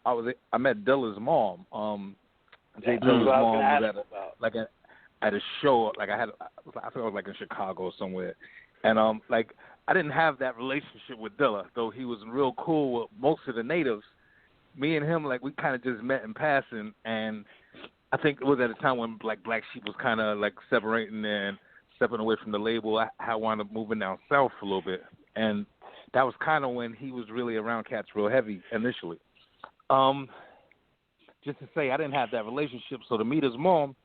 I met Dilla's mom. J That's Dilla's what I was mom gonna was ask about. at a show. Like I think I was like in Chicago or somewhere, and like I didn't have that relationship with Dilla, though he was real cool with most of the natives. Me and him, like we kind of just met in passing, and I think it was at a time when like Black Sheep was kind of like separating and stepping away from the label. I wound up moving down south a little bit, and that was kind of when he was really around cats real heavy initially. Just to say, I didn't have that relationship, so to meet his mom,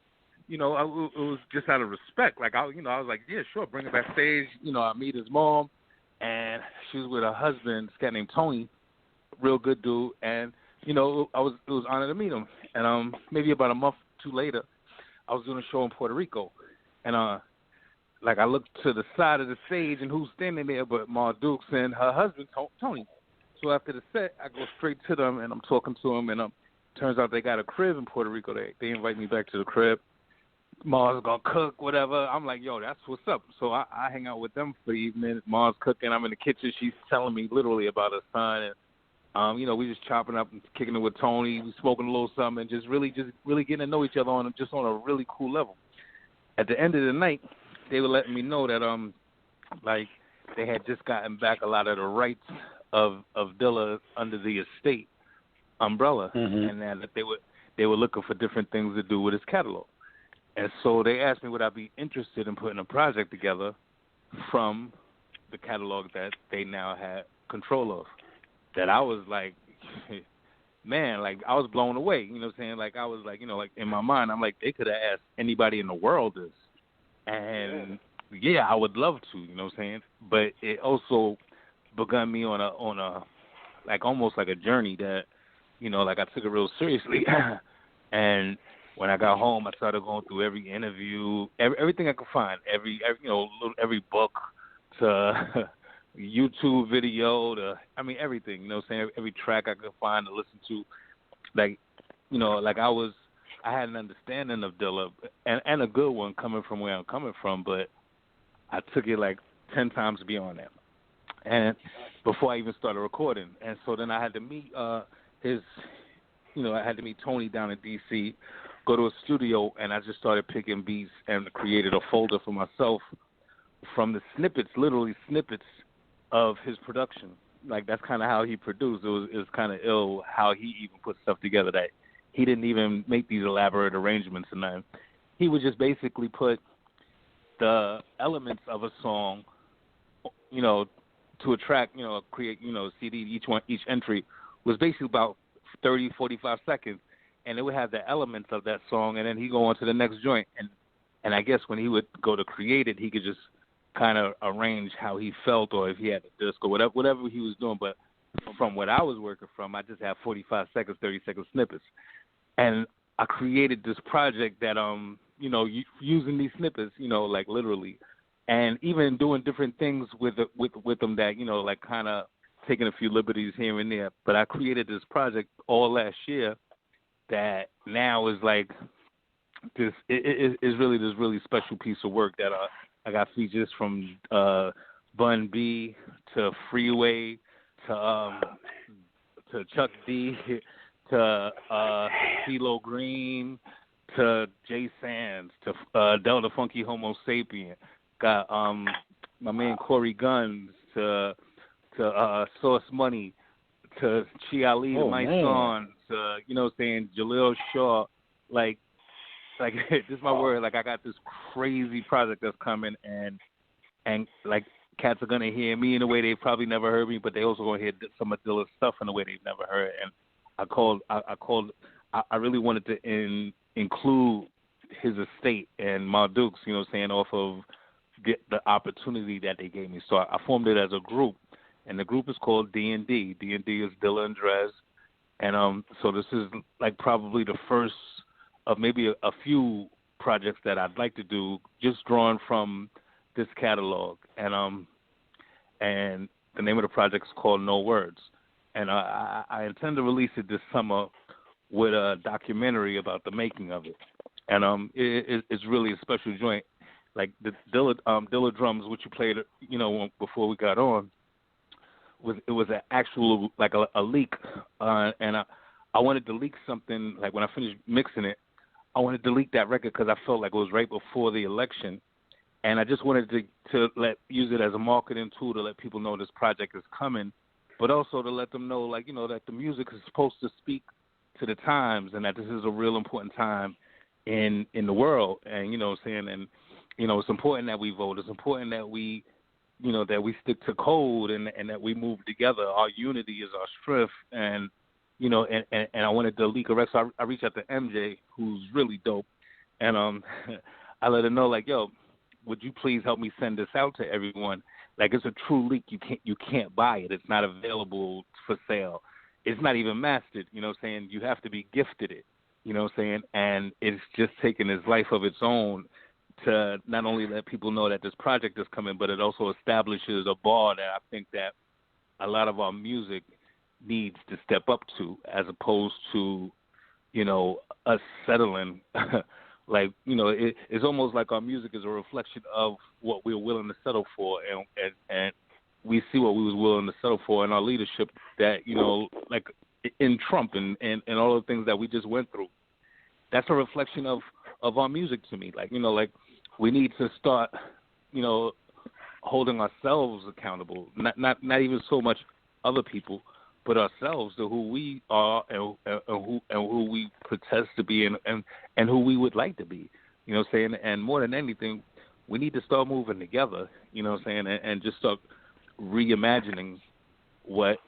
it was just out of respect. Like I was like, yeah, sure, bring her backstage. I meet his mom, and she was with her husband, this guy named Tony, real good dude, and it was an honor to meet him. And maybe about a month or two later, I was doing a show in Puerto Rico, and like I looked to the side of the stage, and who's standing there but Ma Dukes and her husband Tony. So after the set, I go straight to them, and I'm talking to them, and turns out they got a crib in Puerto Rico. They invite me back to the crib. Ma's gonna cook, whatever. I'm like, yo, that's what's up. So I hang out with them for the evening. Ma's cooking. I'm in the kitchen. She's telling me literally about her son, and we just chopping up and kicking it with Tony. We smoking a little something, and just really getting to know each other on a really cool level. At the end of the night, they were letting me know that like they had just gotten back a lot of the rights of Dilla under the estate umbrella, and that they were looking for different things to do with his catalog. And so they asked me would I be interested in putting a project together from the catalog that they now had control of. That I was like, man, like I was blown away. You know what I'm saying? Like I was like, like in my mind, I'm like, they could have asked anybody in the world this. And yeah, I would love to, you know what I'm saying? But it also begun me on a like almost like a journey that, like I took it real seriously. And when I got home, I started going through every interview, everything I could find, every book to YouTube video to, everything, you know what I'm saying? Every track I could find to listen to. Like, like I had an understanding of Dilla and a good one coming from where I'm coming from, but I took it like 10 times beyond that. And before I even started recording. And so then I had to meet I had to meet Tony down in D.C., go to a studio, and I just started picking beats and created a folder for myself from the snippets, literally snippets of his production. Like that's kind of how he produced. It was kind of ill how he even put stuff together that he didn't even make these elaborate arrangements and nothing. He would just basically put the elements of a song, to a track, create, CD, each entry was basically about 30, 45 seconds, and it would have the elements of that song, and then he'd go on to the next joint. And I guess when he would go to create it, he could just kind of arrange how he felt, or if he had a disc or whatever he was doing. But from what I was working from, I just had 45 seconds, 30-second snippets. And I created this project that, using these snippets, like literally, and even doing different things with them that, like kind of taking a few liberties here and there. But I created this project all last year that now is like this. It is really this really special piece of work that I got features from Bun B to Freeway to Chuck D to CeeLo Green to Jay Sands to Delta Funky Homo Sapien. Got my man Corey Guns to Source Money to Chi Ali to My Son to Jaleel Shaw. Like this is my word. Like I got this crazy project that's coming, and like cats are gonna hear me in a way they've probably never heard me, but they also gonna hear some of Dilla's stuff in a way they've never heard. And I really wanted to include his estate and Ma Dukes, off of the opportunity that they gave me. So I formed it as a group, and the group is called D&D. D&D is Dilla and Dres, and so this is like probably the first of maybe a few projects that I'd like to do, just drawn from this catalog. And the name of the project is called No Words, and I intend to release it this summer with a documentary about the making of it. And it's really a special joint. Like the Dilla drums, which you played, before we got on, it was an actual like a leak, and I wanted to leak something, like when I finished mixing it, I wanted to leak that record because I felt like it was right before the election. And I just wanted to use it as a marketing tool to let people know this project is coming, but also to let them know, like, that the music is supposed to speak to the times and that this is a real important time in the world. And, what I'm saying? And, it's important that we vote. It's important that we, that we stick to code and that we move together. Our unity is our strength. And, and I wanted to leak a record. So I reached out to MJ, who's really dope. And I let her know, like, yo, would you please help me send this out to everyone? Like, it's a true leak. You can't buy it. It's not available for sale. It's not even mastered. You have to be gifted it. And it's just taken this life of its own to not only let people know that this project is coming, but it also establishes a bar that I think that a lot of our music needs to step up to, as opposed to, us settling. Like, it's almost like our music is a reflection of what we're willing to settle for, and we see what we was willing to settle for in our leadership, that, like in Trump and all the things that we just went through. That's a reflection of our music to me. Like, like we need to start, holding ourselves accountable, not even so much other people, but ourselves, to who we are and who we protest to be and who we would like to be. And more than anything, we need to start moving together, and just start reimagining what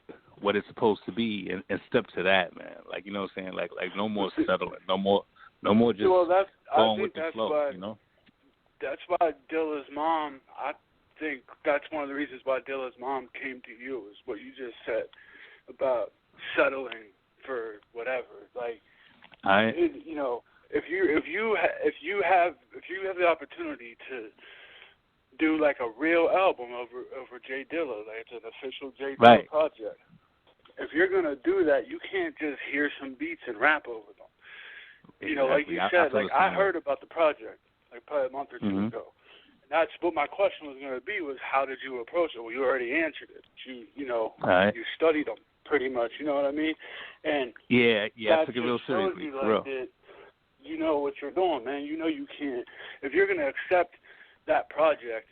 it's supposed to be and step to that, man. Like, like no more settling, no more just going with the flow, That's why Dilla's mom, I think that's one of the reasons why Dilla's mom came to you, is what you just said about settling for whatever. Like, if you have the opportunity to do like a real album over J Dilla, like it's an official J Dilla project. If you're gonna do that, you can't just hear some beats and rap over them. Exactly. Like you said, I heard about the project like probably a month or two ago. And that's what my question was going to be, was how did you approach it? Well, you already answered it. You studied them pretty much, you know what I mean? And I took it real seriously. You know what you're doing, man. You can't, if you're going to accept that project,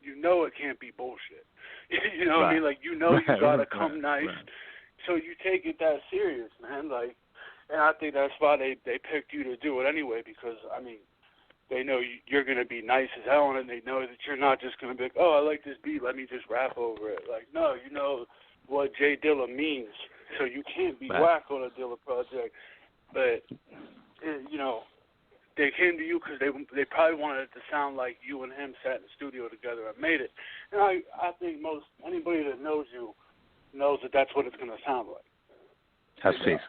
it can't be bullshit. What I mean? Like, you got to come nice. So you take it that serious, man. Like, and I think that's why they picked you to do it anyway, because, I mean, they know you're going to be nice as hell, and they know that you're not just going to be like, oh, I like this beat, let me just rap over it. Like, no, you know what J Dilla means, so you can't be whack on a Dilla project. But, they came to you because they probably wanted it to sound like you and him sat in the studio together and made it. And I think anybody that knows you knows that that's what it's going to sound like. Have faith.